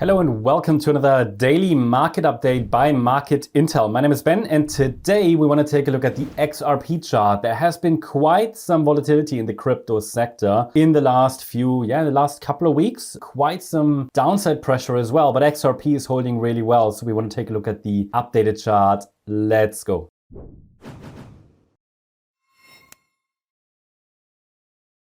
Hello and welcome to another daily market update by Market Intel. My name is Ben and today we want to take a look at the XRP chart. There has been quite some volatility in the crypto sector in the last couple of weeks. Quite some downside pressure as well, but XRP is holding really well. So we want to take a look at the updated chart. Let's go.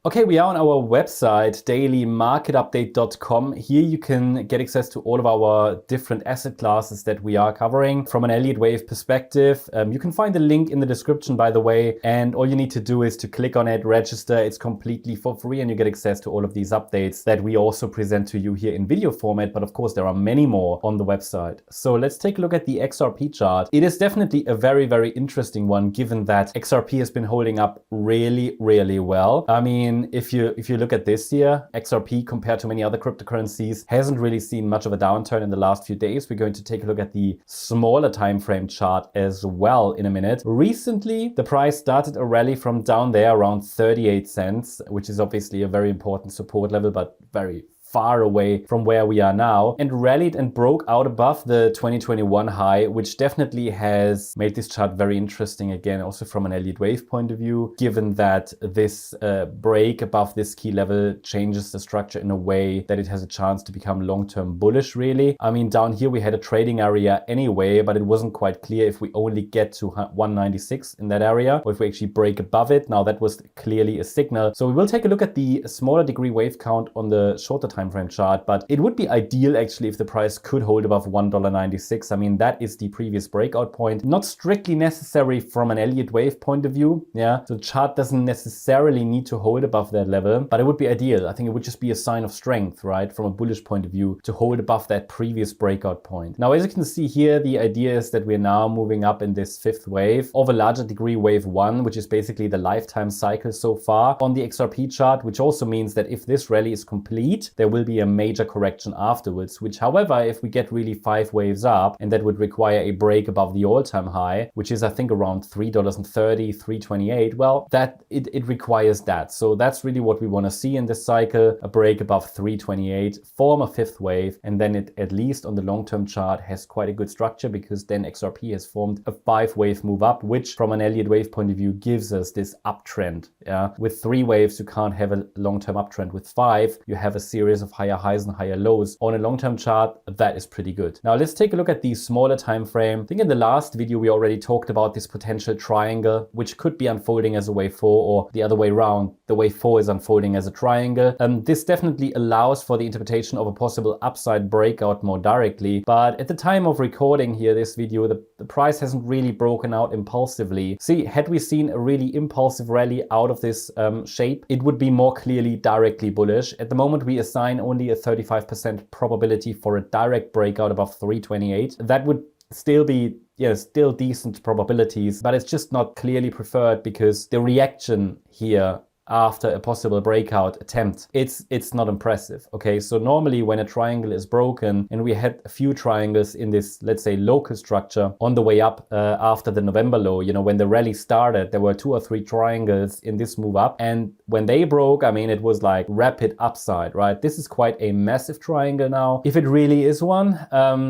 Okay, we are on our website, dailymarketupdate.com. Here you can get access to all of our different asset classes that we are covering from an Elliott Wave perspective. You can find the link in the description, by the way, and all you need to do is to click on it, register. It's completely for free and you get access to all of these updates that we also present to you here in video format. But of course, there are many more on the website. So let's take a look at the XRP chart. It is definitely a very, very interesting one, given that XRP has been holding up really, really well. I mean, if you look at this year, XRP compared to many other cryptocurrencies hasn't really seen much of a downturn in the last few days. We're going to take a look at the smaller time frame chart as well in a minute. Recently, the price started a rally from down there around 38 cents, which is obviously a very important support level, but very far away from where we are now, and rallied and broke out above the 2021 high, which definitely has made this chart very interesting again, also from an Elliott Wave point of view, given that this break above this key level changes the structure in a way that it has a chance to become long-term bullish, really. I mean, down here we had a trading area anyway, but it wasn't quite clear if we only get to 196 in that area or if we actually break above it. Now that was clearly a signal. So we will take a look at the smaller degree wave count on the shorter time frame chart, but it would be ideal actually if the price could hold above $1.96. I mean, that is the previous breakout point. Not strictly necessary from an Elliott Wave point of view. Yeah, so the chart doesn't necessarily need to hold above that level, but it would be ideal. I think it would just be a sign of strength, right, from a bullish point of view to hold above that previous breakout point. Now, as you can see here, the idea is that we're now moving up in this fifth wave of a larger degree, wave one, which is basically the lifetime cycle so far on the XRP chart, which also means that if this rally is complete, there will be a major correction afterwards, which, however, if we get really 5 waves up, and that would require a break above the all-time high, which is I think around $3.30, $3.28, well, that it requires that. So that's really what we want to see in this cycle, a break above $3.28, form a fifth wave, and then it, at least on the long-term chart, has quite a good structure, because then XRP has formed a 5-wave move up, which from an Elliott Wave point of view gives us this uptrend. Yeah, with 3 waves you can't have a long-term uptrend. With 5 you have a series of higher highs and higher lows. On a long-term chart, that is pretty good. Now let's take a look at the smaller time frame. I think in the last video we already talked about this potential triangle, which could be unfolding as a wave 4, or the other way around, the wave 4 is unfolding as a triangle. This definitely allows for the interpretation of a possible upside breakout more directly, but at the time of recording here this video, the price hasn't really broken out impulsively. See, had we seen a really impulsive rally out of this shape, it would be more clearly directly bullish. At the moment we assign only a 35% probability for a direct breakout above 328. That would still be, still decent probabilities, but it's just not clearly preferred because the reaction here after a possible breakout attempt, it's not impressive. Okay, so normally when a triangle is broken, and we had a few triangles in this, let's say, local structure on the way up after the November low, when the rally started, there were 2 or 3 triangles in this move up, and when they broke, I mean, it was like rapid upside, right? This is quite a massive triangle now. If it really is one,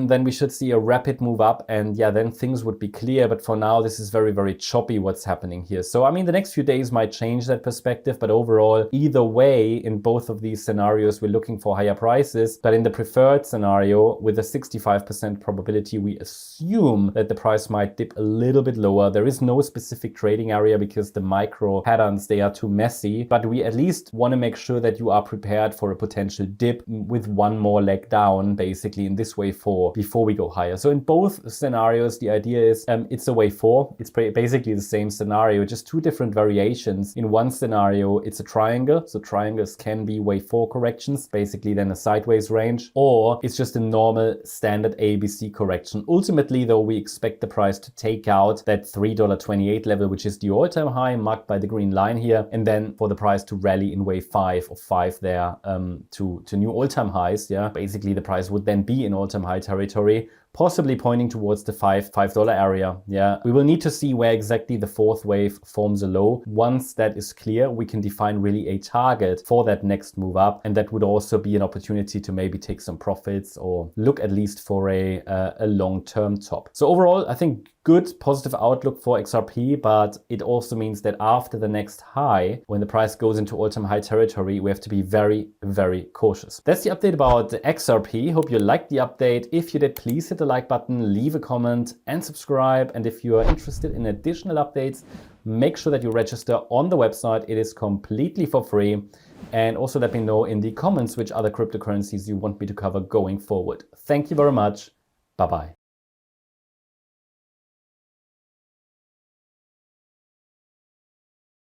then we should see a rapid move up, and yeah, then things would be clear. But for now, this is very, very choppy what's happening here. So I mean, the next few days might change that perspective, but overall, either way, in both of these scenarios, we're looking for higher prices. But in the preferred scenario, with a 65% probability, we assume that the price might dip a little bit lower. There is no specific trading area because the micro patterns, they are too messy, but we at least want to make sure that you are prepared for a potential dip with one more leg down, basically in this wave 4, before we go higher. So in both scenarios, the idea is it's a wave 4. It's basically the same scenario, just 2 different variations. In one scenario, it's a triangle, so triangles can be wave 4 corrections, basically then a sideways range, or it's just a normal standard ABC correction. Ultimately though, we expect the price to take out that $3.28 level, which is the all-time high marked by the green line here, and then for the price to rally in wave 5 of 5 there to new all-time highs. Yeah, basically the price would then be in all-time high territory, possibly pointing towards the $5 area. Yeah, we will need to see where exactly the fourth wave forms a low. Once that is clear, we can define really a target for that next move up, and that would also be an opportunity to maybe take some profits or look at least for a long-term top. So overall, I think good positive outlook for XRP, but it also means that after the next high, when the price goes into all-time high territory, we have to be very, very cautious. That's the update about the XRP. Hope you liked the update. If you did, please hit the like button, leave a comment and subscribe. And if you are interested in additional updates, make sure that you register on the website. It is completely for free. And also let me know in the comments which other cryptocurrencies you want me to cover going forward. Thank you very much. Bye-bye.